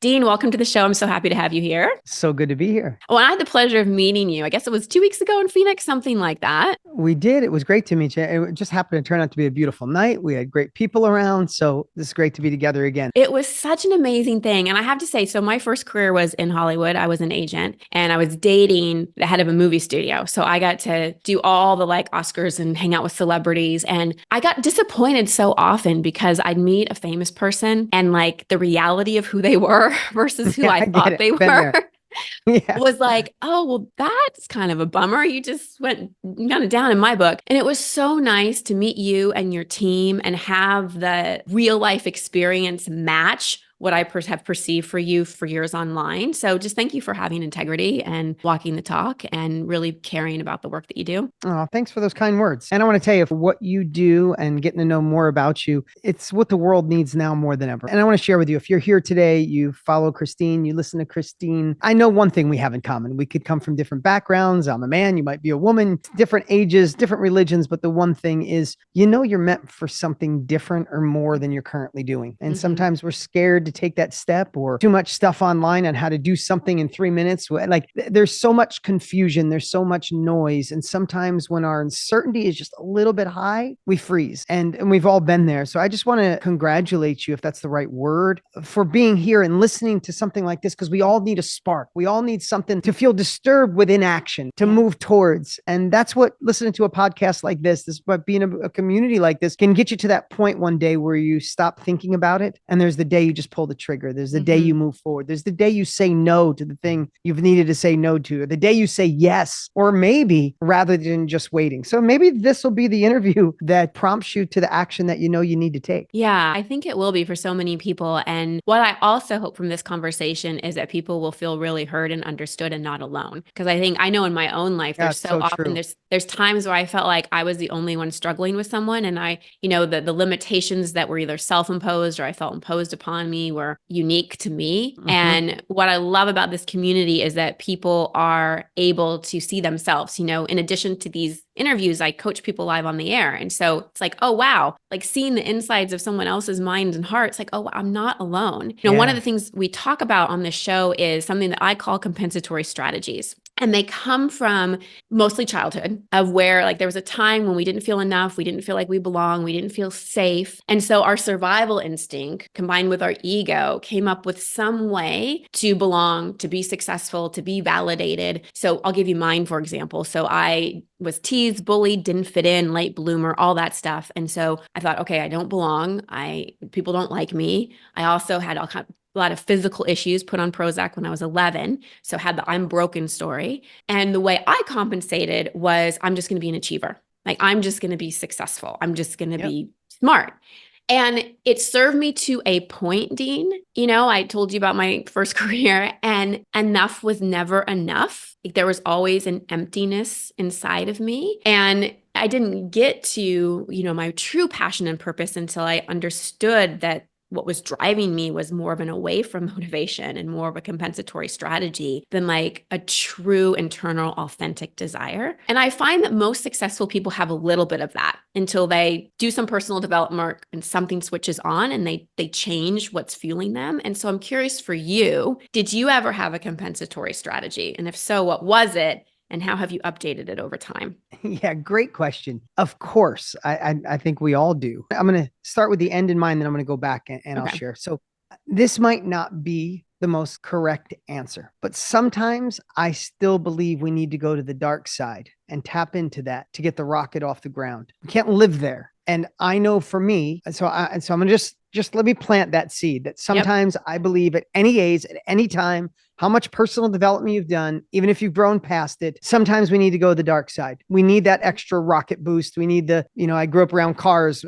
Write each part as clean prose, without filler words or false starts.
Dean, welcome to the show. I'm so happy to have you here. So good to be here. Oh, and I had the pleasure of meeting you. I guess it was 2 weeks ago in Phoenix, something like that. We did. It was great to meet you. It just happened to turn out to be a beautiful night. We had great people around. So this is great to be together again. It was such an amazing thing. And I have to say, so my first career was in Hollywood. I was an agent and I was dating the head of a movie studio. So I got to do all the Oscars and hang out with celebrities. And I got disappointed so often because I'd meet a famous person and the reality of who they were versus who I thought they were. Yeah. Was oh, well, that's kind of a bummer. You just went kind of down in my book. And it was so nice to meet you and your team and have the real life experience match what I have perceived for you for years online. So just thank you for having integrity and walking the talk and really caring about the work that you do. Oh, thanks for those kind words. And I want to tell you, for what you do and getting to know more about you, it's what the world needs now more than ever. And I want to share with you, if you're here today, you follow Christine, you listen to Christine, I know one thing we have in common. We could come from different backgrounds. I'm a man, you might be a woman, different ages, different religions. But the one thing is, you're meant for something different or more than you're currently doing. And sometimes we're scared to take that step, or too much stuff online on how to do something in 3 minutes. There's so much confusion. There's so much noise. And sometimes when our uncertainty is just a little bit high, we freeze. And we've all been there. So I just want to congratulate you, if that's the right word, for being here and listening to something like this, because we all need a spark. We all need something to feel disturbed with inaction, to move towards. And that's what listening to a podcast like this, but being a community like this can get you to that point one day where you stop thinking about it. And there's the day you just pull the trigger. There's the day you move forward. There's the day you say no to the thing you've needed to say no to, or the day you say yes, or maybe rather than just waiting. So maybe this will be the interview that prompts you to the action that you need to take. Yeah, I think it will be for so many people. And what I also hope from this conversation is that people will feel really heard and understood and not alone. Because I know in my own life, there's so often there's times where I felt like I was the only one struggling with someone. And the limitations that were either self-imposed or I felt imposed upon me were unique to me. And what I love about this community is that people are able to see themselves. In addition to these interviews, I coach people live on the air. And so it's oh, wow, seeing the insides of someone else's mind and heart. It's oh, wow, I'm not alone. One of the things we talk about on this show is something that I call compensatory strategies. And they come from mostly childhood, of where there was a time when we didn't feel enough, we didn't feel like we belong, we didn't feel safe. And so our survival instinct combined with our ego came up with some way to belong, to be successful, to be validated. So I'll give you mine, for example. So I was teased, bullied, didn't fit in, late bloomer, all that stuff. And so I thought, okay, I don't belong. People don't like me. I also had a lot of physical issues, put on Prozac when I was 11. So had the I'm broken story. And the way I compensated was I'm just going to be an achiever. I'm just going to be successful. I'm just going to be smart. And it served me to a point, Dean. I told you about my first career, and enough was never enough. There was always an emptiness inside of me. And I didn't get to, my true passion and purpose until I understood that what was driving me was more of an away from motivation and more of a compensatory strategy than a true internal authentic desire. And I find that most successful people have a little bit of that until they do some personal development work and something switches on and they change what's fueling them. And so I'm curious for you, did you ever have a compensatory strategy? And if so, what was it? And how have you updated it over time? Yeah, great question. Of course, I think we all do. I'm going to start with the end in mind, then I'm going to go back and I'll share. So this might not be the most correct answer, but sometimes I still believe we need to go to the dark side and tap into that to get the rocket off the ground. We can't live there. And I know for me, so I'm going to just let me plant that seed that sometimes I believe at any age, at any time, how much personal development you've done, even if you've grown past it, sometimes we need to go the dark side. We need that extra rocket boost. We need I grew up around cars.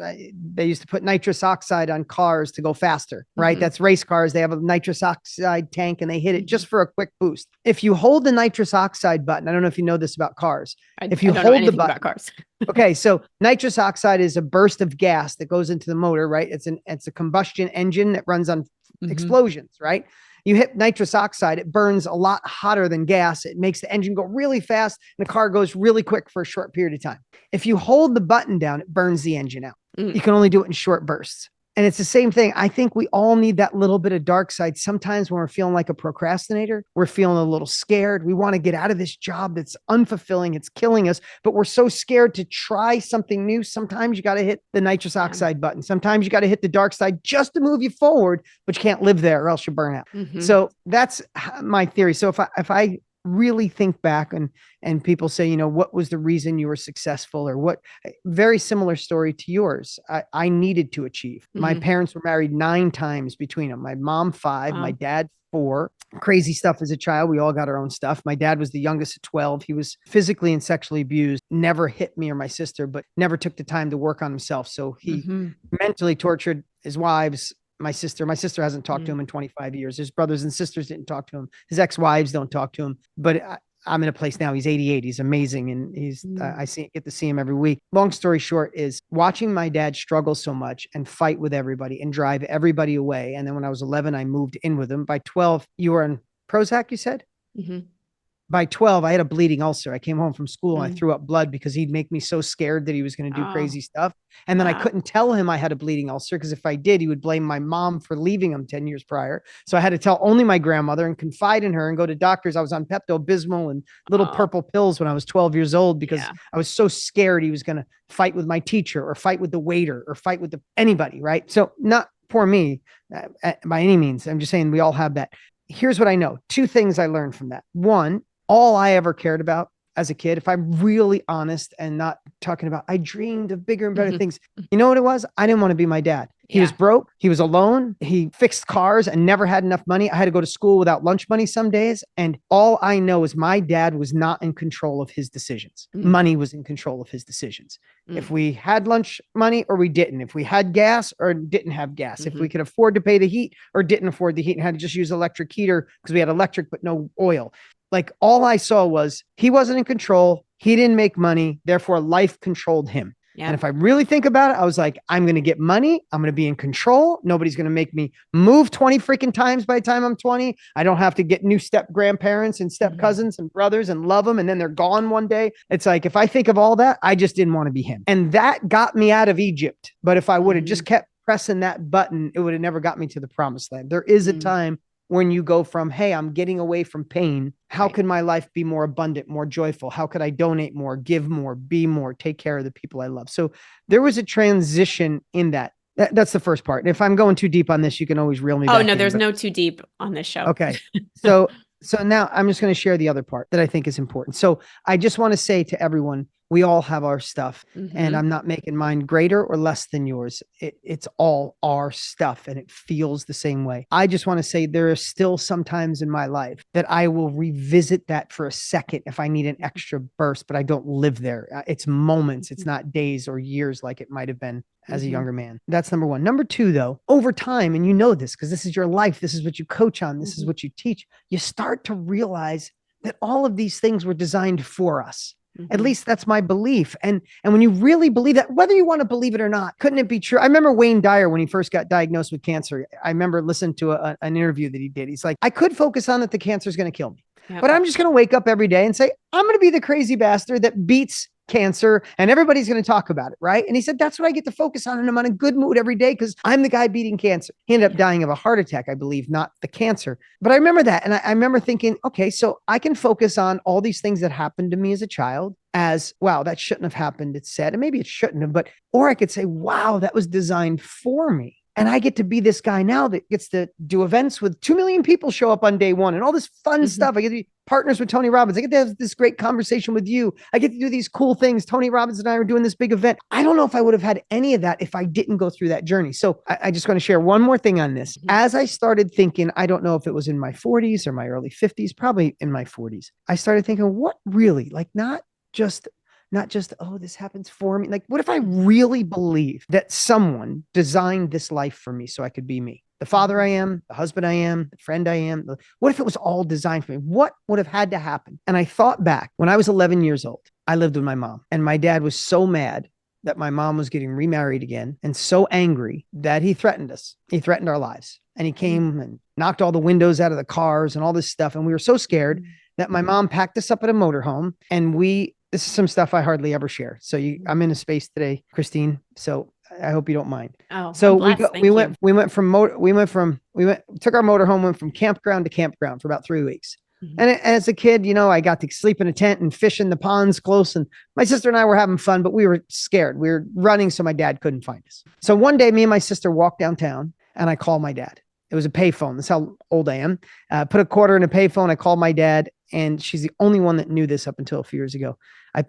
They used to put nitrous oxide on cars to go faster, right? That's race cars. They have a nitrous oxide tank and they hit it just for a quick boost. If you hold the nitrous oxide button, I don't know if you know this about cars. If you hold the button, about cars. Okay, so nitrous oxide is a burst of gas that goes into the motor, right? It's a combustion engine that runs on explosions, right? You hit nitrous oxide, it burns a lot hotter than gas. It makes the engine go really fast and the car goes really quick for a short period of time. If you hold the button down, it burns the engine out. You can only do it in short bursts. And it's the same thing. I think we all need that little bit of dark side. Sometimes when we're feeling like a procrastinator, we're feeling a little scared. We want to get out of this job that's unfulfilling. It's killing us, but we're so scared to try something new. Sometimes you got to hit the nitrous oxide button. Sometimes you got to hit the dark side just to move you forward, but you can't live there or else you burn out. So that's my theory. So if I really think back and people say, what was the reason you were successful, or what, very similar story to yours. I needed to achieve. My parents were married 9 times between them. My mom 5, my dad 4. Crazy stuff as a child. We all got our own stuff. My dad was the youngest of 12. He was physically and sexually abused, never hit me or my sister, but never took the time to work on himself. So he mentally tortured his wives. My sister hasn't talked to him in 25 years. His brothers and sisters didn't talk to him. His ex-wives don't talk to him, but I'm in a place now. He's 88. He's amazing. And I get to see him every week. Long story short is watching my dad struggle so much and fight with everybody and drive everybody away. And then when I was 11, I moved in with him. By 12, you were on Prozac, you said? By 12, I had a bleeding ulcer. I came home from school and I threw up blood because he'd make me so scared that he was going to do crazy stuff. And then I couldn't tell him I had a bleeding ulcer because if I did, he would blame my mom for leaving him 10 years prior. So I had to tell only my grandmother and confide in her and go to doctors. I was on Pepto-Bismol and little purple pills when I was 12 years old because I was so scared he was going to fight with my teacher or fight with the waiter or fight with anybody, right? So not poor me by any means. I'm just saying we all have that. Here's what I know. 2 things I learned from that. One, all I ever cared about as a kid, if I'm really honest and not talking about, I dreamed of bigger and better things. You know what it was? I didn't want to be my dad. He was broke. He was alone. He fixed cars and never had enough money. I had to go to school without lunch money some days. And all I know is my dad was not in control of his decisions. Money was in control of his decisions. If we had lunch money or we didn't, if we had gas or didn't have gas, if we could afford to pay the heat or didn't afford the heat and had to just use electric heater because we had electric, but no oil. Like all I saw was he wasn't in control. He didn't make money. Therefore, life controlled him. And if I really think about it, I was like, I'm going to get money. I'm going to be in control. Nobody's going to make me move 20 freaking times by the time I'm 20. I don't have to get new step grandparents and step cousins and brothers and love them. And then they're gone one day. It's like, if I think of all that, I just didn't want to be him. And that got me out of Egypt. But if I would have just kept pressing that button, it would have never got me to the promised land. There is a time when you go from, hey, I'm getting away from pain. How can my life be more abundant, more joyful? How could I donate more, give more, be more, take care of the people I love? So there was a transition in that. That's the first part. And if I'm going too deep on this, you can always reel me back. Oh, no, there's no too deep on this show. Okay. So now I'm just going to share the other part that I think is important. So I just want to say to everyone, we all have our stuff and I'm not making mine greater or less than yours. It's all our stuff and it feels the same way. I just want to say there are still some times in my life that I will revisit that for a second if I need an extra burst, but I don't live there. It's moments. It's not days or years like it might have been as a younger man. That's number 1. Number 2, though, over time, and you know this because this is your life. This is what you coach on. This is what you teach. You start to realize that all of these things were designed for us. At least that's my belief. And when you really believe that, whether you want to believe it or not, couldn't it be true? I remember Wayne Dyer, when he first got diagnosed with cancer, I remember listening to an interview that he did. He's like, I could focus on that the cancer is going to kill me, but I'm just going to wake up every day and say, I'm going to be the crazy bastard that beats cancer and everybody's going to talk about it. Right. And he said, that's what I get to focus on. And I'm on a good mood every day because I'm the guy beating cancer. He ended up dying of a heart attack, I believe, not the cancer. But I remember that. And I remember thinking, okay, so I can focus on all these things that happened to me as a child as, wow, that shouldn't have happened. It's sad. And maybe it shouldn't have, or I could say, wow, that was designed for me. And I get to be this guy now that gets to do events with 2 million people show up on day 1 and all this fun stuff. I get to be partners with Tony Robbins. I get to have this great conversation with you. I get to do these cool things. Tony Robbins and I are doing this big event. I don't know if I would have had any of that if I didn't go through that journey. So I just want to share one more thing on this. As I started thinking, I don't know if it was in my 40s or my early 50s, probably in my 40s, I started thinking, what really, like not just, oh, this happens for me. Like, what if I really believe that someone designed this life for me so I could be me? The father I am, the husband I am, the friend I am. What if it was all designed for me? What would have had to happen? And I thought back when I was 11 years old, I lived with my mom and my dad was so mad that my mom was getting remarried again and so angry that he threatened us. He threatened our lives and he came and knocked all the windows out of the cars and all this stuff. And we were so scared that my mom packed us up at a motorhome and this is some stuff I hardly ever share. So I'm in a space today, Christine. So I hope you don't mind. Oh, I'm So blessed. Thank you. we took our motorhome, went from campground to campground for about 3 weeks. Mhm. And as a kid, I got to sleep in a tent and fish in the ponds close. And my sister and I were having fun, but we were scared. We were running so my dad couldn't find us. So one day, me and my sister walked downtown and I called my dad. It was a payphone. That's how old I am. Put a quarter in a payphone. I called my dad, and she's the only one that knew this up until a few years ago.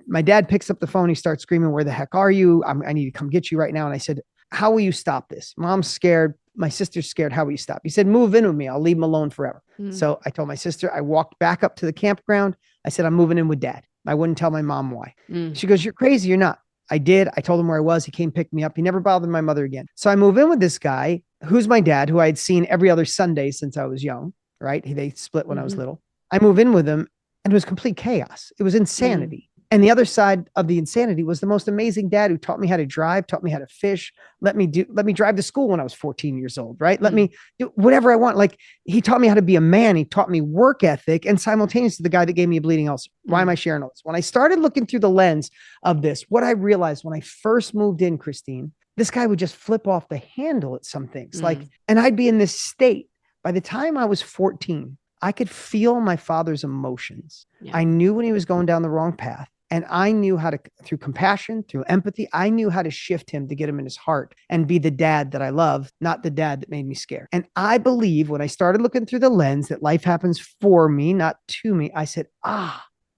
My dad picks up the phone. He starts screaming, "Where the heck are you? I need to come get you right now." And I said, "How will you stop this? Mom's scared. My sister's scared. How will you stop?" He said, "Move in with me. I'll leave him alone forever." So I told my sister, I walked back up to the campground. I said, "I'm moving in with dad." I wouldn't tell my mom why. She goes, "You're crazy. You're not." I did. I told him where I was. He came pick me up. He never bothered my mother again. So I move in with this guy who's my dad, who I had seen every other Sunday since I was young, right? They split when I was little. I move in with him, and it was complete chaos. It was insanity. And the other side of the insanity was the most amazing dad who taught me how to drive, taught me how to fish, let me drive to school when I was 14 years old, right? Let me do whatever I want. Like, he taught me how to be a man. He taught me work ethic, and simultaneously the guy that gave me a bleeding ulcer. Why am I sharing all this? When I started looking through the lens of this, what I realized when I first moved in, Christine, this guy would just flip off the handle at some things. And I'd be in this state. By the time I was 14, I could feel my father's emotions. Yeah. I knew when he was going down the wrong path. And I knew how to, through compassion, through empathy, I knew how to shift him to get him in his heart and be the dad that I love, not the dad that made me scared. And I believe when I started looking through the lens that life happens for me, not to me, I said,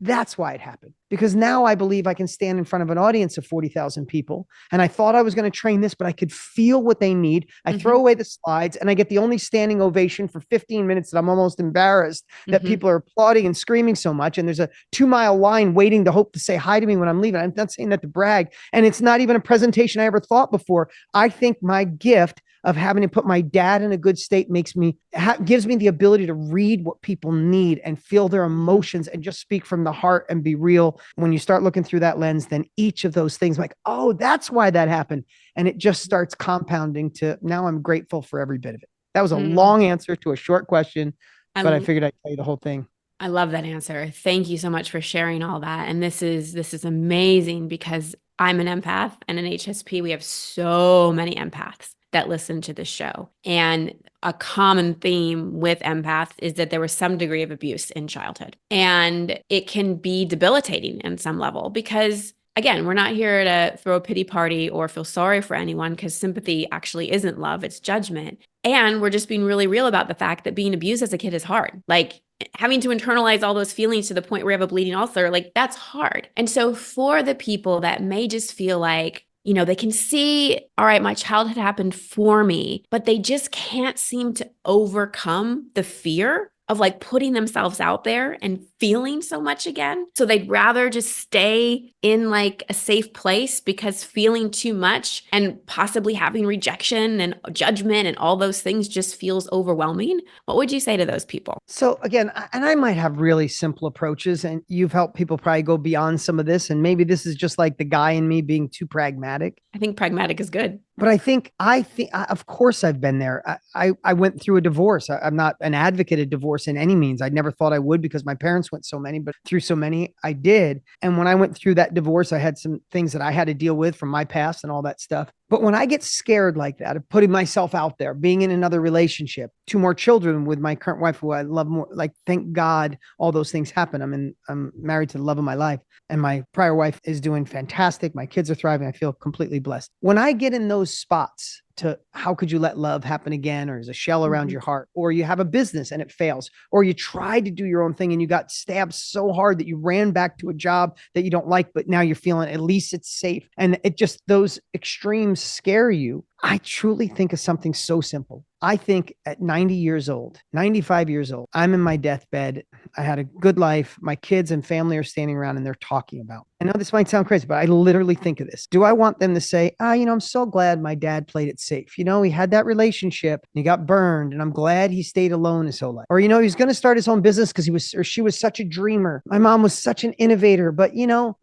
that's why it happened. Because now I believe I can stand in front of an audience of 40,000 people. And I thought I was going to train this, but I could feel what they need. I throw away the slides and I get the only standing ovation for 15 minutes that I'm almost embarrassed that people are applauding and screaming so much. And there's a 2-mile line waiting to hope to say hi to me when I'm leaving. I'm not saying that to brag. And it's not even a presentation I ever thought before. I think my gift of having to put my dad in a good state gives me the ability to read what people need and feel their emotions and just speak from the heart and be real. When you start looking through that lens, then each of those things, like, oh, that's why that happened. And it just starts compounding to now I'm grateful for every bit of it. That was a long answer to a short question, but I figured I'd tell you the whole thing. I love that answer. Thank you so much for sharing all that. And this is amazing because I'm an empath and an HSP. We have so many empaths that listen to the show. And a common theme with empaths is that there was some degree of abuse in childhood. And it can be debilitating in some level because, again, we're not here to throw a pity party or feel sorry for anyone because sympathy actually isn't love, it's judgment. And we're just being really real about the fact that being abused as a kid is hard. Like, having to internalize all those feelings to the point where you have a bleeding ulcer, like, that's hard. And so for the people that may just feel like, they can see, all right, my childhood happened for me, but they just can't seem to overcome the fear of like putting themselves out there and feeling so much again. So they'd rather just stay in like a safe place because feeling too much and possibly having rejection and judgment and all those things just feels overwhelming. What would you say to those people? So again, and I might have really simple approaches, and you've helped people probably go beyond some of this. And maybe this is just like the guy in me being too pragmatic. I think pragmatic is good. But I think, of course, I've been there. I went through a divorce. I'm not an advocate of divorce in any means. I never thought I would because my parents went so many, but through so many, I did. And when I went through that divorce, I had some things that I had to deal with from my past and all that stuff. But when I get scared like that of putting myself out there, being in another relationship, 2 more children with my current wife, who I love more, like, thank God all those things happen. I'm married to the love of my life, and my prior wife is doing fantastic. My kids are thriving. I feel completely blessed. When I get in those spots to how could you let love happen again, or is a shell around your heart, or you have a business and it fails, or you tried to do your own thing and you got stabbed so hard that you ran back to a job that you don't like, but now you're feeling at least it's safe. And it just, those extremes scare you. I truly think of something so simple. I think at 90 years old, 95 years old, I'm in my deathbed. I had a good life. My kids and family are standing around and they're talking about. I know this might sound crazy, but I literally think of this. Do I want them to say, I'm so glad my dad played it safe. He had that relationship and he got burned, and I'm glad he stayed alone his whole life. Or, he's going to start his own business because she was such a dreamer. My mom was such an innovator, but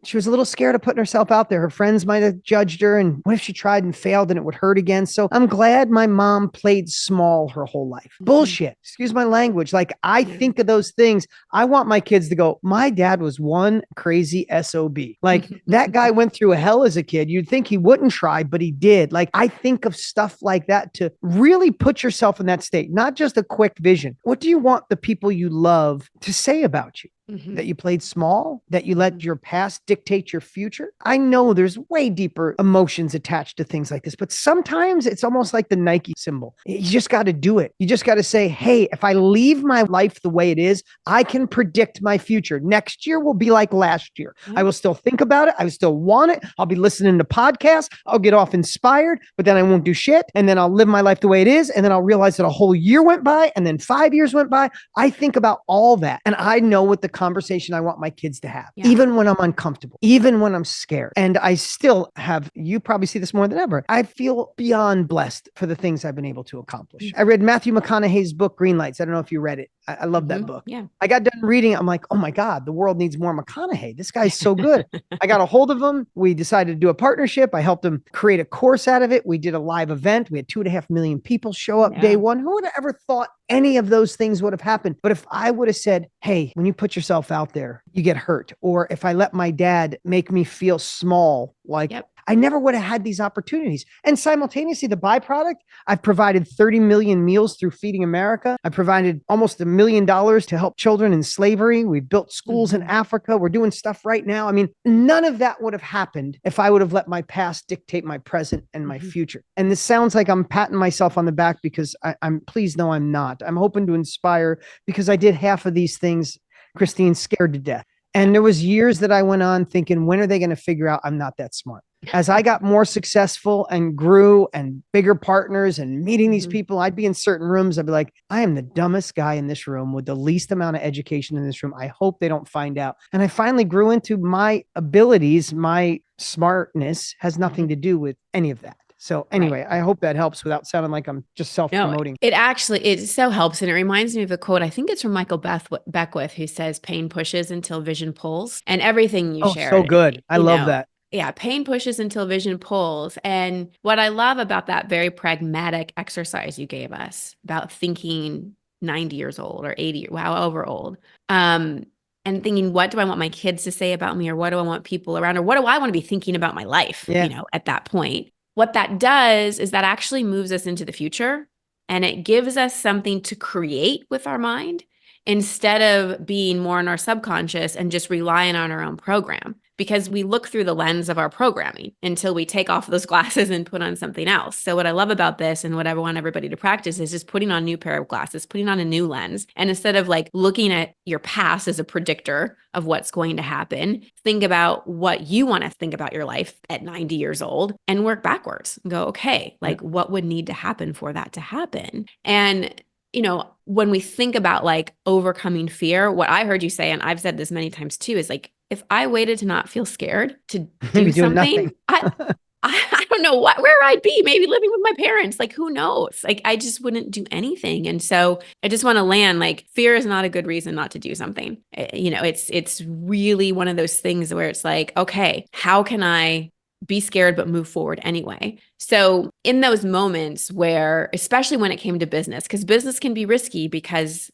she was a little scared of putting herself out there. Her friends might have judged her. And what if she tried and failed and it would hurt again? again. So I'm glad my mom played small her whole life. Bullshit. Excuse my language. Like I think of those things. I want my kids to go, my dad was one crazy SOB. Like that guy went through hell as a kid. You'd think he wouldn't try, but he did. Like I think of stuff like that to really put yourself in that state, not just a quick vision. What do you want the people you love to say about you? That you played small, that you let your past dictate your future. I know there's way deeper emotions attached to things like this, but sometimes it's almost like the Nike symbol. You just got to do it. You just got to say, hey, if I leave my life the way it is, I can predict my future. Next year will be like last year. I will still think about it. I will still want it. I'll be listening to podcasts. I'll get off inspired, but then I won't do shit. And then I'll live my life the way it is. And then I'll realize that a whole year went by and then 5 years went by. I think about all that. And I know what the conversation I want my kids to have, even when I'm uncomfortable, even when I'm scared. And I still have, you probably see this more than ever. I feel beyond blessed for the things I've been able to accomplish. I read Matthew McConaughey's book, Green Lights. I don't know if you read it. I love that book. Yeah. I got done reading it. I'm like, oh my God, the world needs more McConaughey. This guy's so good. I got a hold of him. We decided to do a partnership. I helped him create a course out of it. We did a live event. We had 2.5 million people show up day one. Who would have ever thought any of those things would have happened? But if I would have said, hey, when you put yourself out there, you get hurt. Or if I let my dad make me feel small, like I never would have had these opportunities. And simultaneously, the byproduct, I've provided 30 million meals through Feeding America. I provided almost $1 million to help children in slavery. We've built schools in Africa. We're doing stuff right now. I mean, none of that would have happened if I would have let my past dictate my present and my future. And this sounds like I'm patting myself on the back because I'm please no, I'm not. I'm hoping to inspire because I did half of these things, Christine, scared to death. And there was years that I went on thinking, when are they going to figure out I'm not that smart? As I got more successful and grew and bigger partners and meeting these people, I'd be in certain rooms. I'd be like, I am the dumbest guy in this room with the least amount of education in this room. I hope they don't find out. And I finally grew into my abilities. My smartness has nothing to do with any of that. So anyway, I hope that helps without sounding like I'm just self-promoting. No, it so helps. And it reminds me of a quote. I think it's from Michael Beckwith, who says, pain pushes until vision pulls. And everything you shared. So good. I love that. Yeah, pain pushes until vision pulls. And what I love about that very pragmatic exercise you gave us about thinking 90 years old or 80, however old, and thinking, what do I want my kids to say about me? Or what do I want people around? Or what do I want to be thinking about my life, at that point? What that does is that actually moves us into the future, and it gives us something to create with our mind instead of being more in our subconscious and just relying on our own program, because we look through the lens of our programming until we take off those glasses and put on something else. So what I love about this and what I want everybody to practice is just putting on a new pair of glasses, putting on a new lens. And instead of like looking at your past as a predictor of what's going to happen, think about what you want to think about your life at 90 years old and work backwards and go, okay, like what would need to happen for that to happen? And when we think about like overcoming fear, what I heard you say, and I've said this many times too, is like, if I waited to not feel scared to do something, I don't know where I'd be, maybe living with my parents, like, who knows? Like, I just wouldn't do anything. And so I just want to land, like, fear is not a good reason not to do something. It's really one of those things where it's like, okay, how can I be scared, but move forward anyway? So in those moments where, especially when it came to business, because business can be risky because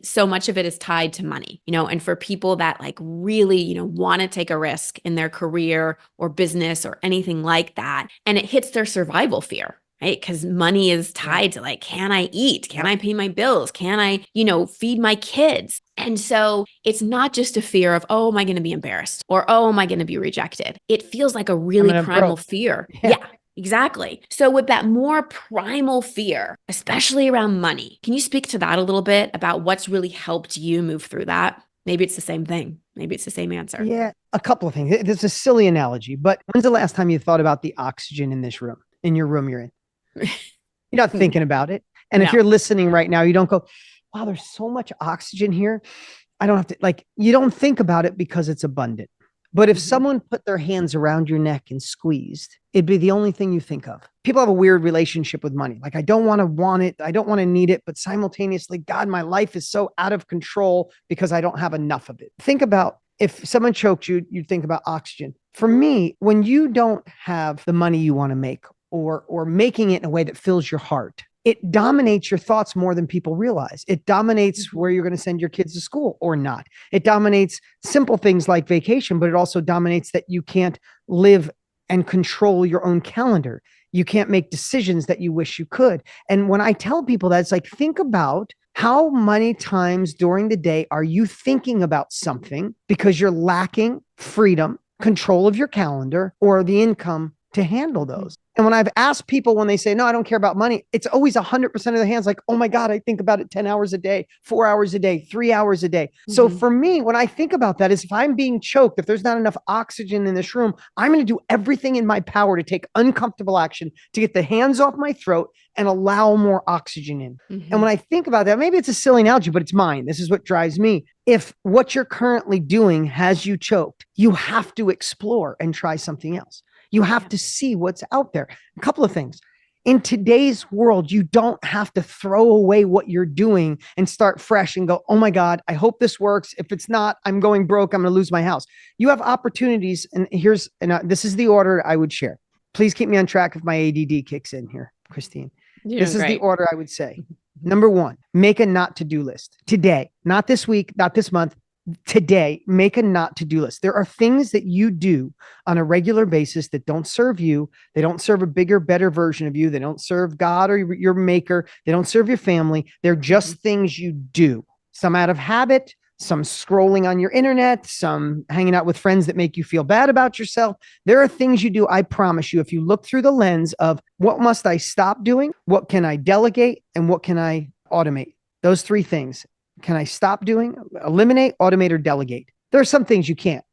so much of it is tied to money, and for people that like really, want to take a risk in their career or business or anything like that, and it hits their survival fear, right? Because money is tied to like, can I eat? Can I pay my bills? Can I, feed my kids? And so it's not just a fear of, oh, am I going to be embarrassed? Or, oh, am I going to be rejected? It feels like a really primal fear. Yeah. Exactly. So with that more primal fear, especially around money, can you speak to that a little bit about what's really helped you move through that? Maybe it's the same thing. Maybe it's the same answer. Yeah, a couple of things. It's a silly analogy, but when's the last time you thought about the oxygen in this room, in your room you're in? You're not thinking about it. And if you're listening right now, you don't go, wow, there's so much oxygen here. I don't have to, like, you don't think about it because it's abundant. But if someone put their hands around your neck and squeezed, it'd be the only thing you think of. People have a weird relationship with money. Like, I don't want it. I don't want to need it. But simultaneously, God, my life is so out of control because I don't have enough of it. Think about if someone choked you, you'd think about oxygen. For me, when you don't have the money you want to make, or making it in a way that fills your heart, it dominates your thoughts more than people realize. It dominates where you're going to send your kids to school or not. It dominates simple things like vacation, but it also dominates that you can't live and control your own calendar. You can't make decisions that you wish you could. And when I tell people that, it's like, think about how many times during the day are you thinking about something because you're lacking freedom, control of your calendar, or the income to handle those. And when I've asked people when they say, no, I don't care about money, it's always 100% of the hands like, oh my God, I think about it 10 hours a day, 4 hours a day, 3 hours a day. Mm-hmm. So for me, when I think about that is if I'm being choked, if there's not enough oxygen in this room, I'm going to do everything in my power to take uncomfortable action to get the hands off my throat and allow more oxygen in. Mm-hmm. And when I think about that, maybe it's a silly analogy, but it's mine. This is what drives me. If what you're currently doing has you choked, you have to explore and try something else. You have to see what's out there. A couple of things. In today's world, you don't have to throw away what you're doing and start fresh and go, oh my God, I hope this works. If it's not, I'm going broke. I'm going to lose my house. You have opportunities. And this is the order I would share. Please keep me on track if my ADD kicks in here, Christine. This is the order I would say. Number one, make a not to-do list today, not this week, not this month. Today, make a not to-do list. There are things that you do on a regular basis that don't serve you. They don't serve a bigger, better version of you. They don't serve God or your maker. They don't serve your family. They're just things you do. Some out of habit, some scrolling on your internet, some hanging out with friends that make you feel bad about yourself. There are things you do, I promise you, if you look through the lens of what must I stop doing, what can I delegate, and what can I automate? Those three things. Can I stop doing, eliminate, automate, or delegate? There are some things you can't.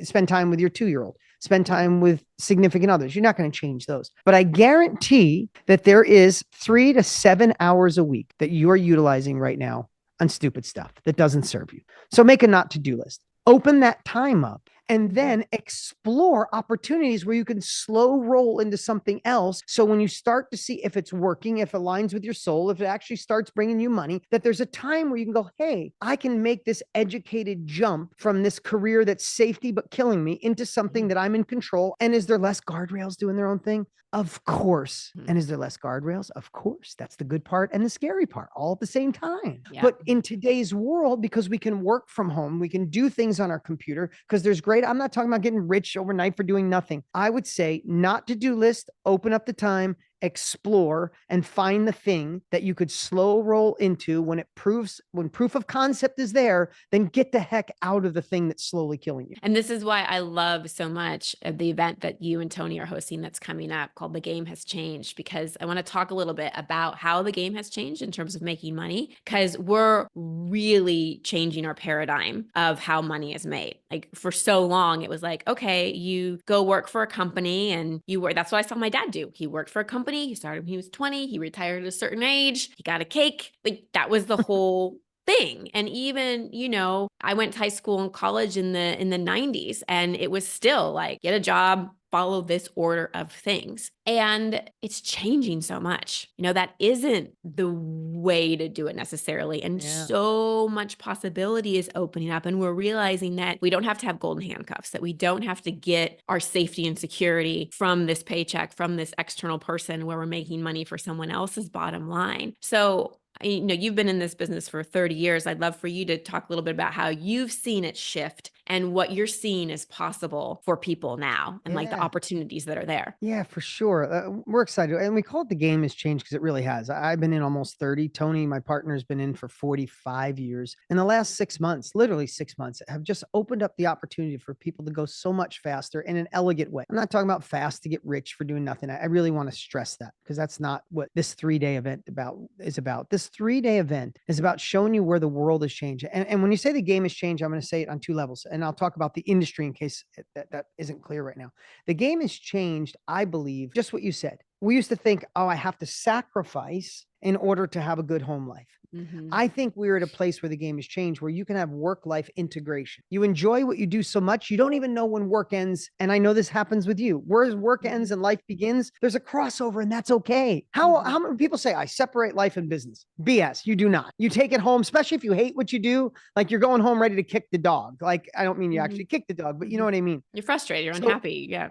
Spend time with your 2-year-old, spend time with significant others. You're not going to change those. But I guarantee that there is 3 to 7 hours a week that you are utilizing right now on stupid stuff that doesn't serve you. So make a not to-do list. Open that time up and then explore opportunities where you can slow roll into something else. So when you start to see if it's working, if it aligns with your soul, if it actually starts bringing you money, that there's a time where you can go, hey, I can make this educated jump from this career that's safety but killing me into something that I'm in control. And is there less guardrails doing their own thing? Of course. And is there less guardrails? Of course. That's the good part and the scary part all at the same time. Yeah. But in today's world, because we can work from home, we can do things on our computer because there's great. I'm not talking about getting rich overnight for doing nothing. I would say not to-do list, open up the time, explore, and find the thing that you could slow roll into when proof of concept is there, then get the heck out of the thing that's slowly killing you. And this is why I love so much of the event that you and Tony are hosting that's coming up called The Game Has Changed, because I want to talk a little bit about how the game has changed in terms of making money, because we're really changing our paradigm of how money is made. Like for so long, it was like, okay, you go work for a company and you work. That's what I saw my dad do. He worked for a company. He started when he was 20. He retired at a certain age. He got a cake. Like that was the whole thing. And even, I went to high school and college in the 90s, and it was still like, get a job, follow this order of things. And it's changing so much. That isn't the way to do it necessarily. And so much possibility is opening up. And we're realizing that we don't have to have golden handcuffs, that we don't have to get our safety and security from this paycheck, from this external person where we're making money for someone else's bottom line. So you've been in this business for 30 years. I'd love for you to talk a little bit about how you've seen it shift and what you're seeing is possible for people now and like the opportunities that are there. Yeah, for sure. We're excited. And we call it The Game Has Changed because it really has. I've been in almost 30. Tony, my partner, has been in for 45 years. In the last 6 months, literally 6 months, have just opened up the opportunity for people to go so much faster in an elegant way. I'm not talking about fast to get rich for doing nothing. I really want to stress that because that's not what this 3-day event is about. This 3-day event is about showing you where the world has changed. And when you say the game has changed, I'm going to say it on 2 levels. And I'll talk about the industry in case that isn't clear right now. The game has changed, I believe, just what you said. We used to think, oh, I have to sacrifice in order to have a good home life. I think we're at a place where the game has changed, where you can have work-life integration. You enjoy what you do so much, you don't even know when work ends. And I know this happens with you. Whereas work ends and life begins, there's a crossover, and that's okay. How many people say, I separate life and business? BS. You do not. You take it home, especially if you hate what you do. Like you're going home ready to kick the dog. Like, I don't mean you actually kick the dog, but you know what I mean? You're frustrated. You're unhappy. Yeah.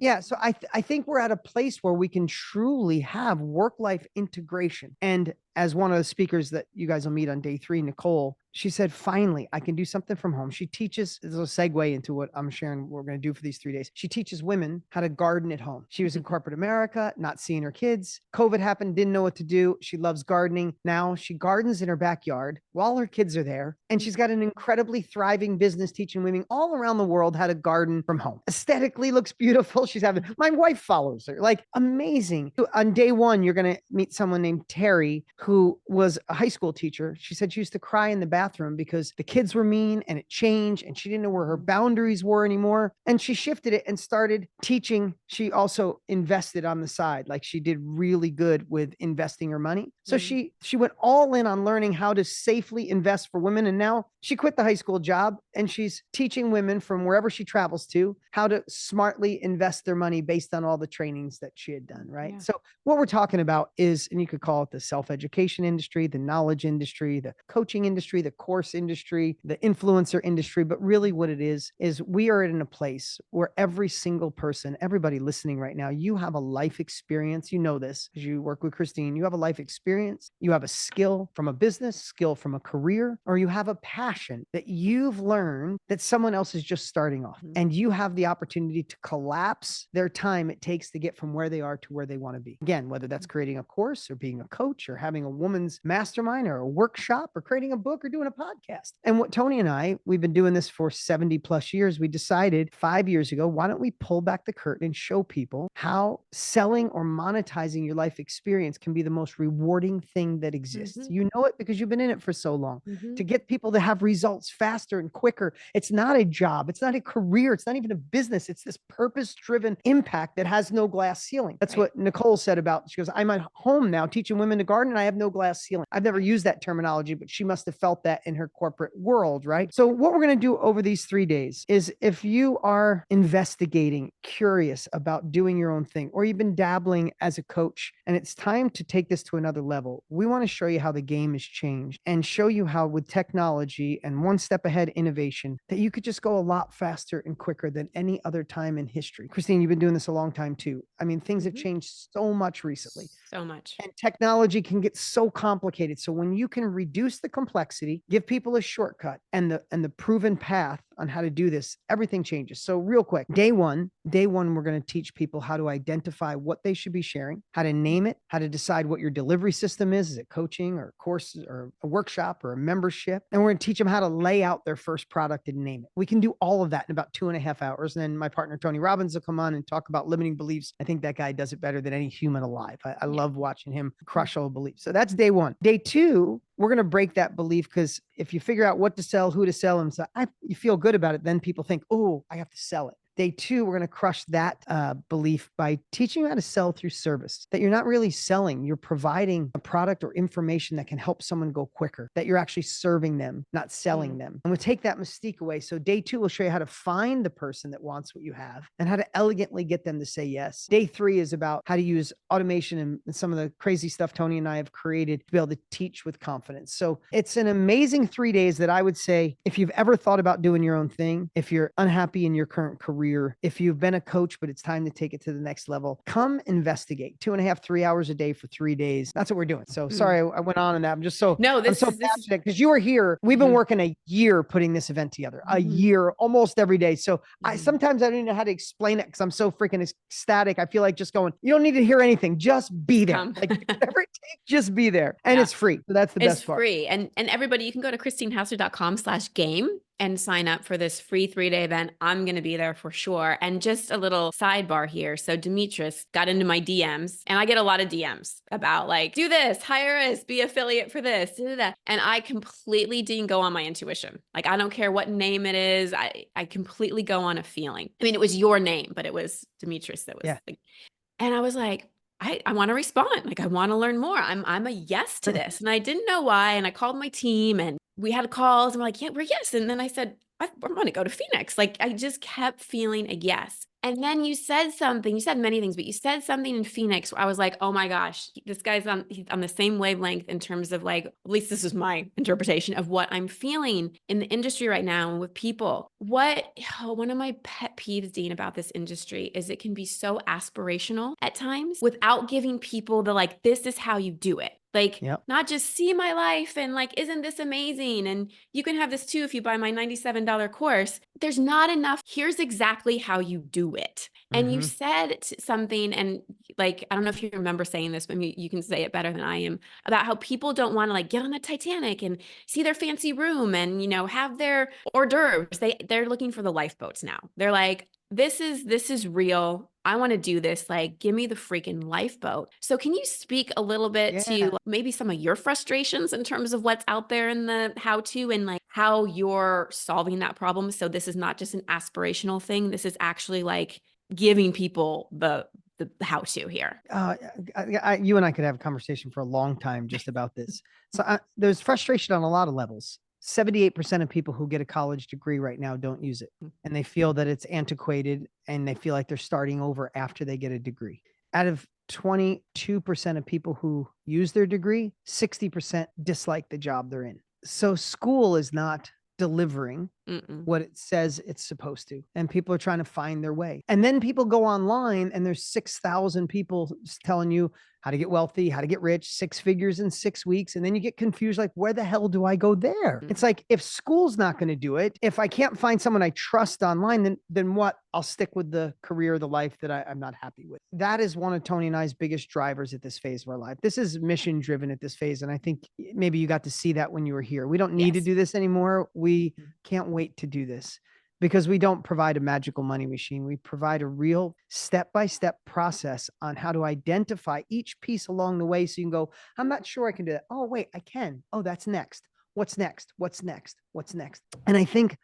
Yeah. So I think we're at a place where we can truly have work-life integration. And as one of the speakers that you guys will meet on day 3, Nicole, she said, finally, I can do something from home. She teaches, this is a segue into what I'm sharing, what we're going to do for these 3 days. She teaches women how to garden at home. She was in corporate America, not seeing her kids. COVID happened, didn't know what to do. She loves gardening. Now she gardens in her backyard while her kids are there. And she's got an incredibly thriving business teaching women all around the world how to garden from home. Aesthetically looks beautiful. She's having, my wife follows her, like amazing. On day 1, you're going to meet someone named Terry, who was a high school teacher. She said she used to cry in the bathroom because the kids were mean and it changed and she didn't know where her boundaries were anymore. And she shifted it and started teaching. She also invested on the side. Like she did really good with investing her money. So she went all in on learning how to safely invest for women. And now she quit the high school job and she's teaching women from wherever she travels to how to smartly invest their money based on all the trainings that she had done. Right. Yeah. So what we're talking about is, and you could call it the self-education industry, the knowledge industry, the coaching industry, the course industry, the influencer industry. But really what it is we are in a place where every single person, everybody listening right now, you have a life experience. You know this because you work with Christine. You have a life experience. You have a skill from a business, skill from a career, or you have a passion that you've learned that someone else is just starting off. And you have the opportunity to collapse their time it takes to get from where they are to where they want to be. Again, whether that's creating a course or being a coach or having a woman's mastermind or a workshop or creating a book or doing a podcast. And what Tony and I, we've been doing this for 70 plus years. We decided 5 years ago, why don't we pull back the curtain and show people how selling or monetizing your life experience can be the most rewarding thing that exists. You know it because you've been in it for so long. To get people to have results faster and quicker. It's not a job. It's not a career. It's not even a business. It's this purpose-driven impact that has no glass ceiling. That's what Nicole said about, she goes, I'm at home now teaching women to garden and I have no glass ceiling. I've never used that terminology, but she must have felt that in her corporate world, right? So what we're going to do over these 3 days is if you are investigating, curious about doing your own thing, or you've been dabbling as a coach and it's time to take this to another level, we want to show you how the game has changed and show you how with technology and one step ahead innovation that you could just go a lot faster and quicker than any other time in history. Christine, you've been doing this a long time too. I mean, things have changed so much recently. So much. And technology can get so complicated. So when you can reduce the complexity, give people a shortcut and the proven path on how to do this, everything changes. So real quick, day one, we're going to teach people how to identify what they should be sharing, how to name it, how to decide what your delivery system is it coaching or courses or a workshop or a membership? And we're going to teach them how to lay out their first product and name it. We can do all of that in about 2.5 hours. And then my partner, Tony Robbins, will come on and talk about limiting beliefs. I think that guy does it better than any human alive. I love watching him crush all beliefs. So that's day 1. Day 2, we're going to break that belief because if you figure out what to sell, who to sell, and so you feel good about it, then people think, oh, I have to sell it. Day 2, we're going to crush that belief by teaching you how to sell through service, that you're not really selling. You're providing a product or information that can help someone go quicker, that you're actually serving them, not selling them. And we'll take that mystique away. So day 2 will show you how to find the person that wants what you have and how to elegantly get them to say yes. Day 3 is about how to use automation and some of the crazy stuff Tony and I have created to be able to teach with confidence. So it's an amazing 3 days that I would say, if you've ever thought about doing your own thing, if you're unhappy in your current career, if you've been a coach, but it's time to take it to the next level, come investigate 2.5, 3 hours a day for 3 days. That's what we're doing. So sorry, I went on that. I'm just so, no, I'm so passionate because you were here. We've been working a year putting this event together, a year, almost every day. So sometimes I don't even know how to explain it because I'm so freaking ecstatic. I feel like just going, you don't need to hear anything. Just be there. Like whatever it takes, just be there. And it's free. So that's the best part. It's free. And everybody, you can go to christinehassler.com/game and sign up for this free 3-day event. I'm going to be there for sure. And just a little sidebar here. So Demetrius got into my DMs and I get a lot of DMs about like, do this, hire us, be affiliate for this, do that. And I completely didn't go on my intuition. Like, I don't care what name it is. I completely go on a feeling. I mean, it was your name, but it was Demetrius that was. And I was like, I want to respond. Like, I want to learn more. I'm a yes to this. And I didn't know why. And I called my team and we had calls and we're like, yeah, we're yes. And then I said, I want to go to Phoenix. Like, I just kept feeling a yes. And then you said something, you said many things, but you said something in Phoenix where I was like, oh my gosh, this guy's he's on the same wavelength in terms of like, at least this is my interpretation of what I'm feeling in the industry right now and with people. One of my pet peeves, Dean, about this industry is it can be so aspirational at times without giving people the like, this is how you do it. Like, Yep. not just see my life and like, isn't this amazing? And you can have this too if you buy my $97 course. There's not enough. Here's exactly how you do it. And you said something, and like, I don't know if you remember saying this, but you can say it better than I am, about how people don't want to like get on the Titanic and see their fancy room and, have their hors d'oeuvres. They're looking for the lifeboats now. They're like, this is real. I want to do this. Like, give me the freaking lifeboat. So can you speak a little bit to Yeah. maybe some of your frustrations in terms of what's out there in the how to and like how you're solving that problem? So this is not just an aspirational thing. This is actually like giving people the how to here. You and I could have a conversation for a long time just about this. So there's frustration on a lot of levels. 78% of people who get a college degree right now don't use it. And they feel that it's antiquated and they feel like they're starting over after they get a degree. Out of 22% of people who use their degree, 60% dislike the job they're in. So school is not delivering what it says it's supposed to. And people are trying to find their way. And then people go online and there's 6,000 people telling you how to get wealthy, how to get rich, 6 figures in 6 weeks. And then you get confused, like, where the hell do I go there? It's like, if school's not going to do it, if I can't find someone I trust online, then what? I'll stick with the career, the life that I'm not happy with. That is one of Tony and I's biggest drivers at this phase of our life. This is mission driven at this phase. And I think maybe you got to see that when you were here. We don't need to do this anymore. We can't wait to do this because we don't provide a magical money machine. We provide a real step-by-step process on how to identify each piece along the way. So you can go, I'm not sure I can do that. Oh, wait, I can. Oh, that's next. What's next? What's next? What's next? And I think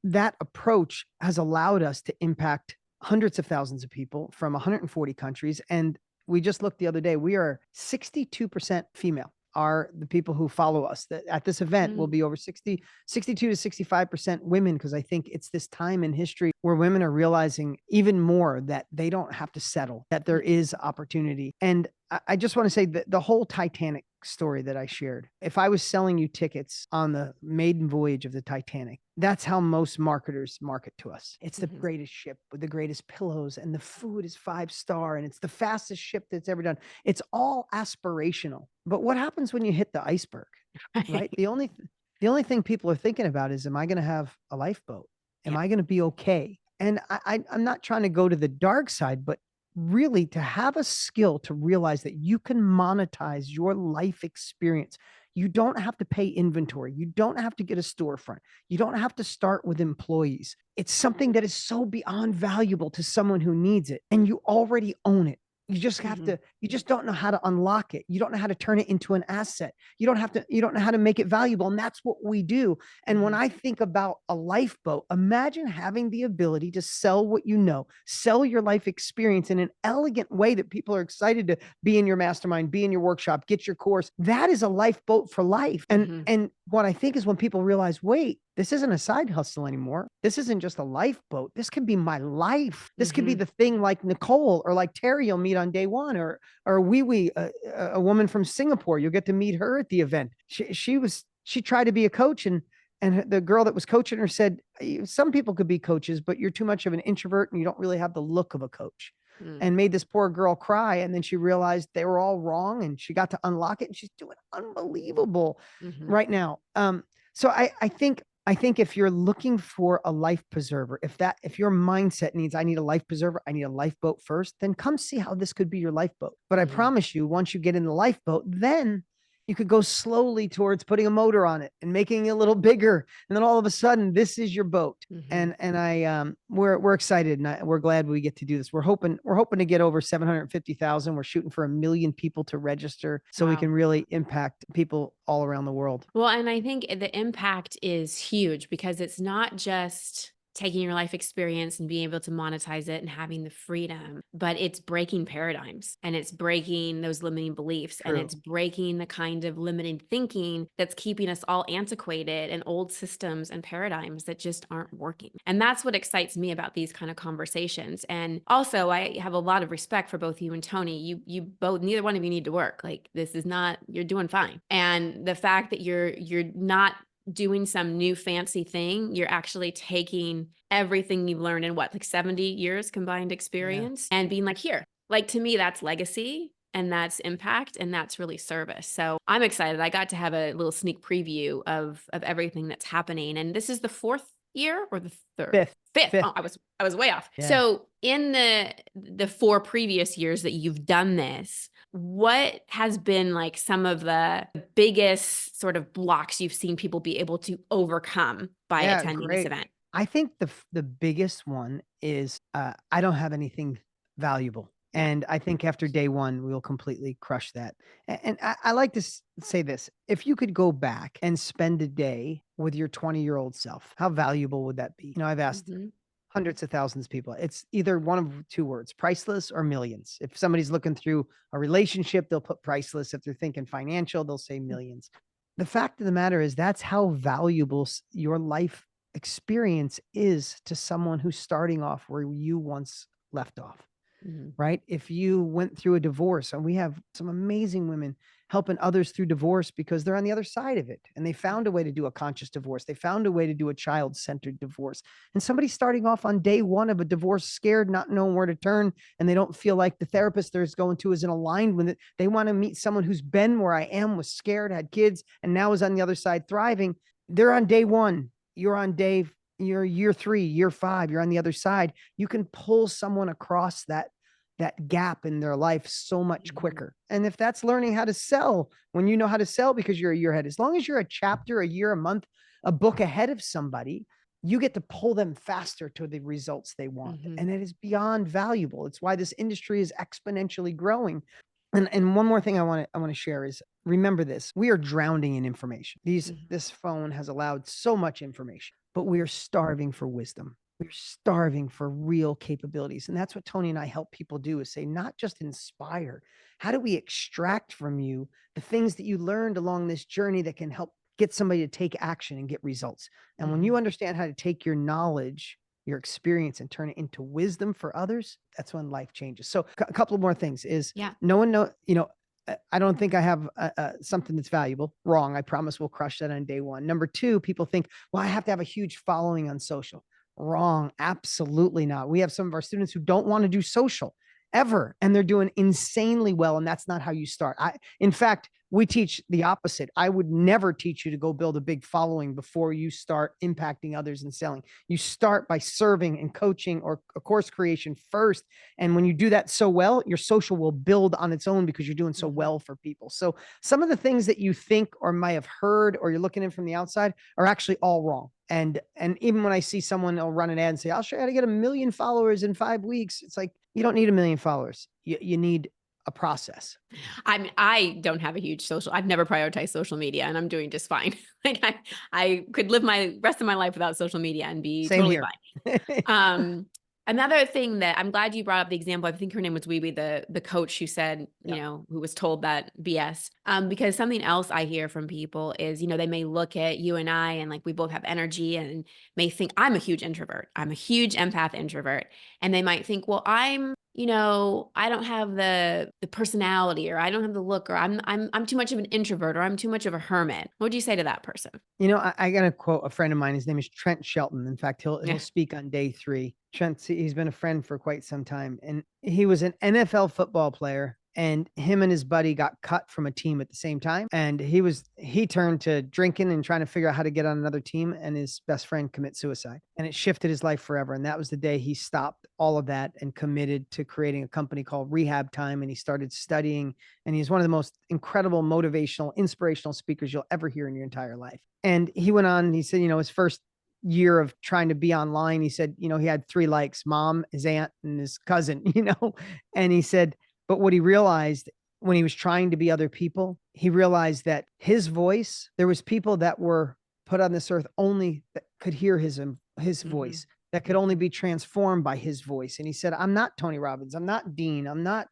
that approach has allowed us to impact hundreds of thousands of people from 140 countries. And we just looked the other day, we are 62% female. Are the people who follow us that at this event will be over 62 to 65% women. Because I think it's this time in history where women are realizing even more that they don't have to settle, that there is opportunity. And I just want to say that the whole Titanic story that I shared, if I was selling you tickets on the maiden voyage of the Titanic, that's how most marketers market to us. It's the greatest ship with the greatest pillows and the food is 5-star and it's the fastest ship that's ever done. It's all aspirational. But what happens when you hit the iceberg, right? The only thing people are thinking about is, am I going to have a lifeboat? Am I going to be okay? And I'm not trying to go to the dark side, but really to have a skill to realize that you can monetize your life experience. You don't have to pay inventory. You don't have to get a storefront. You don't have to start with employees. It's something that is so beyond valuable to someone who needs it, and you already own it. You just have to, you just don't know how to unlock it. You don't know how to turn it into an asset. You don't know how to make it valuable. And that's what we do. And when I think about a lifeboat, imagine having the ability to sell what you know, sell your life experience in an elegant way that people are excited to be in your mastermind, be in your workshop, get your course. That is a lifeboat for life. And what I think is when people realize, wait, this isn't a side hustle anymore. This isn't just a lifeboat. This can be my life. This could be the thing like Nicole or like Terry you'll meet on day one, or Wee, a woman from Singapore. You'll get to meet her at the event. She tried to be a coach, and the girl that was coaching her said, some people could be coaches, but you're too much of an introvert and you don't really have the look of a coach. And made this poor girl cry. And then she realized they were all wrong and she got to unlock it, and she's doing unbelievable right now. So I think if you're looking for a life preserver, if your mindset needs, I need a life preserver, I need a lifeboat first, then come see how this could be your lifeboat. But I promise you, once you get in the lifeboat, then you could go slowly towards putting a motor on it and making it a little bigger. And then all of a sudden, this is your boat. We're excited, and we're glad we get to do this. We're hoping to get over 750,000. We're shooting for 1 million people to register so we can really impact people all around the world. Well, and I think the impact is huge because it's not just taking your life experience and being able to monetize it and having the freedom, but it's breaking paradigms and it's breaking those limiting beliefs. True. And it's breaking the kind of limiting thinking that's keeping us all antiquated and old systems and paradigms that just aren't working. And that's what excites me about these kind of conversations. And also, I have a lot of respect for both you and Tony. You both, neither one of you need to work. Like, this is not, you're doing fine. And the fact that you're not doing some new fancy thing, you're actually taking everything you've learned in what, like 70 years combined experience, and being like, here, like, to me, that's legacy and that's impact and that's really service. So I'm excited. I got to have a little sneak preview of everything that's happening. And this is the fourth year or the third? Fifth. Fifth. Oh, I was way off. Yeah. So in the 4 previous years that you've done this, what has been like some of the biggest sort of blocks you've seen people be able to overcome by attending this event? I think the biggest one is I don't have anything valuable. Yeah. And I think after day one, we'll completely crush that. And I like to say this. If you could go back and spend a day with your 20-year-old self, how valuable would that be? I've asked hundreds of thousands of people. It's either one of 2 words, priceless or millions. If somebody's looking through a relationship, they'll put priceless. If they're thinking financial, they'll say millions. The fact of the matter is that's how valuable your life experience is to someone who's starting off where you once left off. Right? If you went through a divorce, and we have some amazing women helping others through divorce because they're on the other side of it and they found a way to do a conscious divorce. They found a way to do a child-centered divorce. And somebody starting off on day one of a divorce, scared, not knowing where to turn, and they don't feel like the therapist they're going to isn't aligned with it. They want to meet someone who's been where I am, was scared, had kids, and now is on the other side thriving. They're on day one. You're on you're year 3, year 5, you're on the other side. You can pull someone across that gap in their life so much quicker. And if that's learning how to sell, when you know how to sell because you're a year ahead, as long as you're a chapter, a year, a month, a book ahead of somebody, you get to pull them faster to the results they want. And it is beyond valuable. It's why this industry is exponentially growing. And one more thing I want to share is, remember this: we are drowning in information. This phone has allowed so much information, but we are starving for wisdom. We're starving for real capabilities. And that's what Tony and I help people do, is say, not just inspire. How do we extract from you the things that you learned along this journey that can help get somebody to take action and get results? And when you understand how to take your knowledge, your experience, and turn it into wisdom for others, that's when life changes. So a couple of more things is, no one know, I don't think I have something that's valuable. Wrong. I promise we'll crush that on day one. Number 2, people think, well, I have to have a huge following on social. Wrong. Absolutely not. We have some of our students who don't want to do social ever, and they're doing insanely well. And that's not how you start. In fact, we teach the opposite. I would never teach you to go build a big following before you start impacting others and selling. You start by serving and coaching or a course creation first. And when you do that so well, your social will build on its own because you're doing so well for people. So some of the things that you think or might have heard or you're looking in from the outside are actually all wrong. And even when I see someone, I'll run an ad and say, I'll show you how to get 1 million followers in 5 weeks. It's like, you don't need 1 million followers. You need a process. I don't have a huge social. I've never prioritized social media, and I'm doing just fine. Like I could live my rest of my life without social media and be totally fine. Another thing that I'm glad you brought up the example, I think her name was Weeby, the coach who said, who was told that BS. Because something else I hear from people is, they may look at you and I and like we both have energy and may think I'm a huge introvert. I'm a huge empath introvert. And they might think, well, I don't have the personality, or I don't have the look, or I'm too much of an introvert, or I'm too much of a hermit. What would you say to that person? I got to quote a friend of mine. His name is Trent Shelton. In fact, he'll speak on day 3. Trent, he's been a friend for quite some time, and he was an NFL football player. And him and his buddy got cut from a team at the same time. And he turned to drinking and trying to figure out how to get on another team. And his best friend commit suicide. And it shifted his life forever. And that was the day he stopped all of that and committed to creating a company called Rehab Time. And he started studying. And he's one of the most incredible, motivational, inspirational speakers you'll ever hear in your entire life. And he went on, he said, his first year of trying to be online, he said, he had 3 likes: mom, his aunt, and his cousin, and he said, but what he realized when he was trying to be other people, he realized that his voice, there was people that were put on this earth only that could hear his voice. that could only be transformed by his voice. And he said, I'm not Tony Robbins. I'm not Dean. I'm not,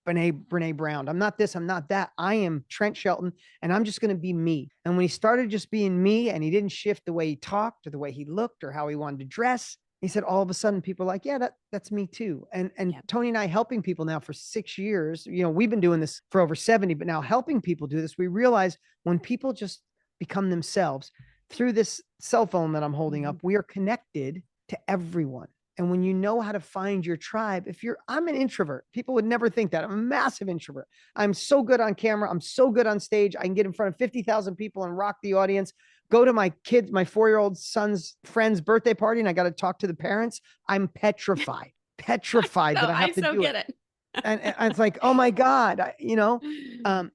Brene Brown. I'm not this. I'm not that. I am Trent Shelton, and I'm just going to be me. And when he started just being me, and he didn't shift the way he talked or the way he looked or how he wanted to dress, he said, all of a sudden people are like, yeah, that's me too. And Tony and I helping people now for 6 years, we've been doing this for over 70, but now helping people do this, we realize when people just become themselves through this cell phone that I'm holding up, we are connected to everyone. And when you know how to find your tribe, I'm an introvert. People would never think that. I'm a massive introvert. I'm so good on camera. I'm so good on stage. I can get in front of 50,000 people and rock the audience. Go to my 4-year-old son's friend's birthday party, and I got to talk to the parents. I'm petrified that I have to do get it. And it's like, oh my God, I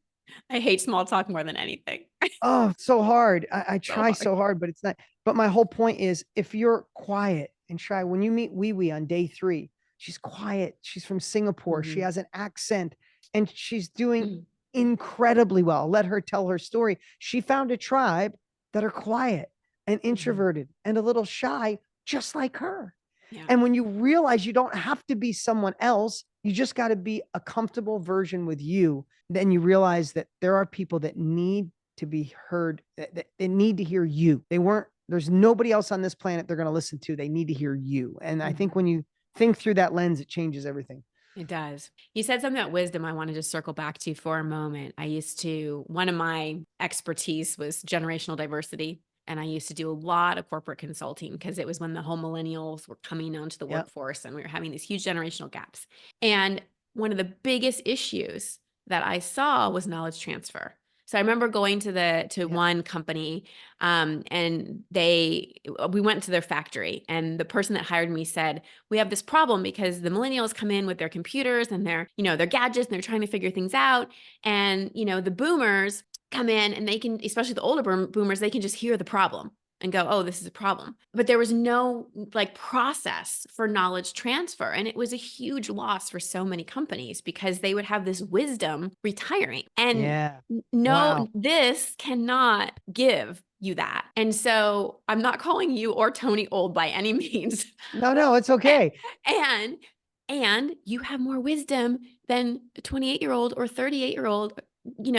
hate small talk more than anything. Oh, so hard. I try so hard, but it's not. But my whole point is, if you're quiet and shy, when you meet Wee Wee on day 3, she's quiet. She's from Singapore. She has an accent, and she's doing incredibly well. Let her tell her story. She found a tribe that are quiet and introverted and a little shy, just like her. Yeah. And when you realize you don't have to be someone else, you just got to be a comfortable version with you. Then you realize that there are people that need to be heard, that they need to hear you. There's nobody else on this planet they're going to listen to. They need to hear you. And I think when you think through that lens, it changes everything. It does. You said something about wisdom I wanted to circle back to for a moment. One of my expertise was generational diversity. And I used to do a lot of corporate consulting because it was when the whole millennials were coming onto the workforce and we were having these huge generational gaps. And one of the biggest issues that I saw was knowledge transfer. So I remember going to one company, and we went to their factory, and the person that hired me said, we have this problem because the millennials come in with their computers and their gadgets, and they're trying to figure things out. And, the boomers come in and they can, especially the older boomers, they can just hear the problem and go, oh, this is a problem. But there was no process for knowledge transfer. And it was a huge loss for so many companies because they would have this wisdom retiring. And this cannot give you that. And so I'm not calling you or Tony old by any means. No, it's okay. And you have more wisdom than a 28-year-old or 38-year-old,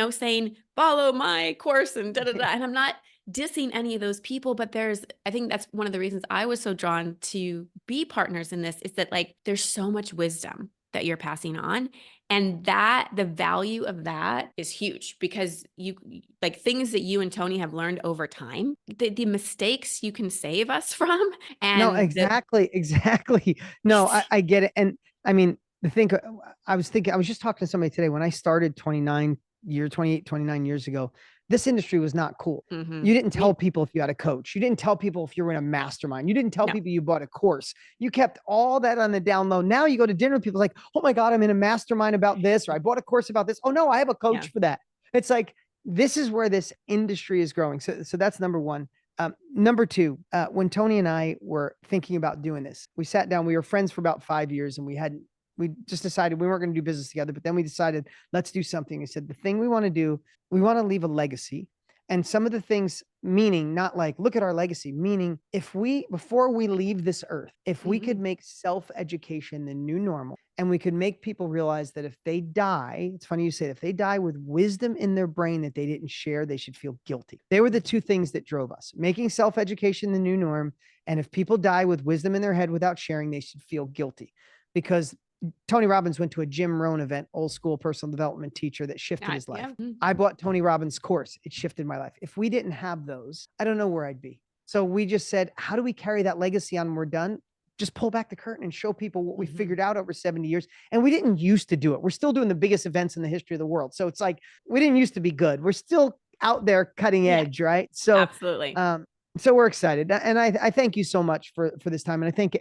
saying, follow my course and da-da-da. And I'm not dissing any of those people, but I think that's one of the reasons I was so drawn to be partners in this, is that there's so much wisdom that you're passing on, and that the value of that is huge because you things that you and Tony have learned over time, the mistakes you can save us from. And no, exactly. No, I get it. And I mean, I was just talking to somebody today when I started 29 years ago. This industry was not cool. You didn't tell people if you had a coach. You didn't tell people if you were in a mastermind. You didn't tell people you bought a course. You kept all that on the down low. Now you go to dinner with people like, oh my God, I'm in a mastermind about this, or I bought a course about this. Oh no, I have a coach for that. It's like, this is where this industry is growing. So that's number one. Number two, when Tony and I were thinking about doing this, we sat down, we were friends for about 5 years, and we just decided we weren't going to do business together, but then we decided, let's do something. We said, the thing we want to do, we want to leave a legacy. And some of the things, meaning not like, look at our legacy, meaning before we leave this earth, if we could make self-education the new normal, and we could make people realize that if they die, it's funny you say, if they die with wisdom in their brain that they didn't share, they should feel guilty. They were the two things that drove us, making self-education the new norm. And if people die with wisdom in their head without sharing, they should feel guilty. Because Tony Robbins went to a Jim Rohn event, old school personal development teacher, that shifted his life. I bought Tony Robbins' course. It shifted my life. If we didn't have those, I don't know where I'd be. So we just said, how do we carry that legacy on when we're done? Just pull back the curtain and show people what we figured out over 70 years. And we didn't used to do it. We're still doing the biggest events in the history of the world. So it's like, we didn't used to be good. We're still out there cutting edge, right? So absolutely. So we're excited. And I thank you so much for this time. And I thank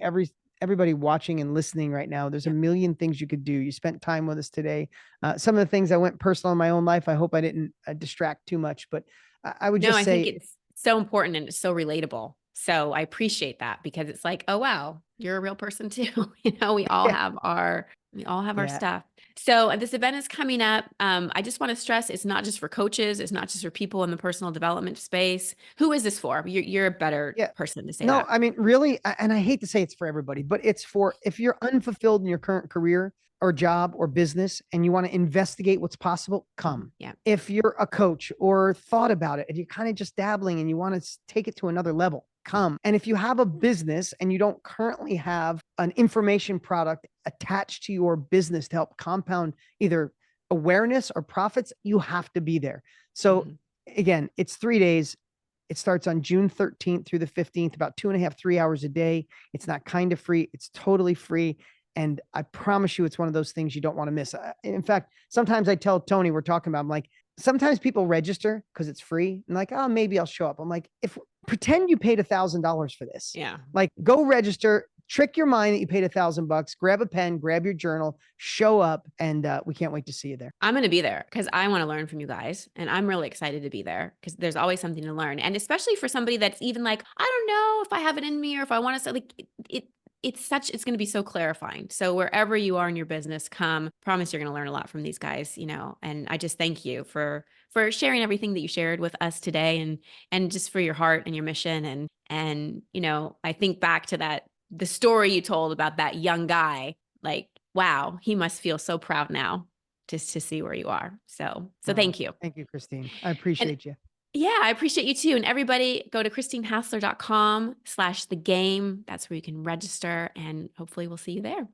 everybody watching and listening right now. There's a million things you could do. You spent time with us today. Some of the things I went personal in my own life, I hope I didn't distract too much, but I would just say, I think it's so important and it's so relatable. So I appreciate that, because it's like, oh, wow, You're a real person too. We all Yeah. have our Yeah. stuff. So this event is coming up. I just want to stress it's not just for coaches. It's not just for people in the personal development space. Who is this for? You're a better Yeah. person to say No, that. I mean, really, and I hate to say it's for everybody, but it's for if you're unfulfilled in your current career or job or business and you want to investigate what's possible, come. Yeah. If you're a coach or thought about it and you're kind of just dabbling and you want to take it to another level, come. And if you have a business and you don't currently have an information product attached to your business to help compound either awareness or profits, you have to be there. So, again, it's 3 days. It starts on June 13th through the 15th, about 2.5, 3 hours a day. It's not kind of free, it's totally free. And I promise you, it's one of those things you don't want to miss. In fact, sometimes I tell Tony, we're talking about, I'm like, sometimes people register because it's free and like, oh, maybe I'll show up. I'm like, if pretend you paid $1,000 for this. Yeah. Like, go register, trick your mind that you paid $1,000, grab a pen, grab your journal, show up, and we can't wait to see you there. I'm going to be there because I want to learn from you guys. And I'm really excited to be there because there's always something to learn. And especially for somebody that's even like, I don't know if I have it in me or if I want to say, like, it's going to be so clarifying. So wherever you are in your business, come. Promise you're going to learn a lot from these guys, and I just thank you for sharing everything that you shared with us today, and just for your heart and your mission. And I think back to the story you told about that young guy, like, wow, he must feel so proud now just to see where you are. So thank you. Thank you, Christine. I And appreciate you. yeah, I appreciate you too. And everybody go to christinehassler.com/thegame. That's where you can register, and hopefully we'll see you there.